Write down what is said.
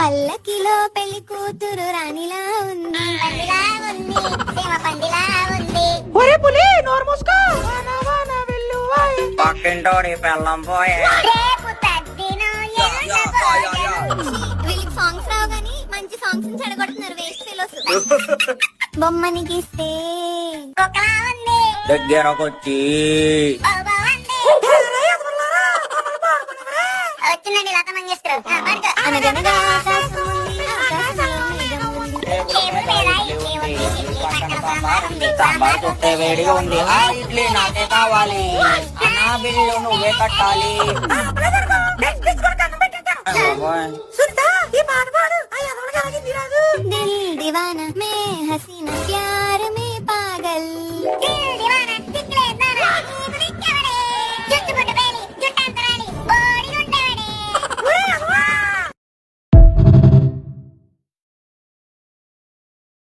పల్లకిలో పెళ్లి కూతురు రాణిలా ఉంది, పందిలా ఉంది, ప్రేమ పందిలా ఉంది. ఒరే పులి నోరు మూసుకో. వాన వాన వెల్లువాయే. పక్కింటోడి పెళ్ళం పోయే. రేపు తద్దినం ఎల్లుండ భోజనం. వీళ్ళకి సాంగ్స్ రావు గానీ మంచి సాంగ్స్ చెడగొడుతున్నారు వేస్ట్ ఫెలోస్. బొమ్మని గీస్తే కుక్కలా ఉంది, దగ్గరకొచ్చి బాబా ఉంది. వచ్చిందండి లత మంగేశ్వరరావు. అనగనగా ఆకాశం ఉంది, ఆకాశంలో మేఘం ఉంది. టేబుల్ మీద ఇడ్లీ ఉంది, ఇడ్లీ పక్కన సాంబార్ ఉంది, సాంబార్ చూస్తే వేడిగా ఉంది. ఆ ఇడ్లీ నాకే కావాలి, నా బిల్లు నువ్వే కట్టాలి. సునీత ఈ పాట పాడు. ఆ ఎదవలకి అలాగే రాదు. దిల్ దివానా మే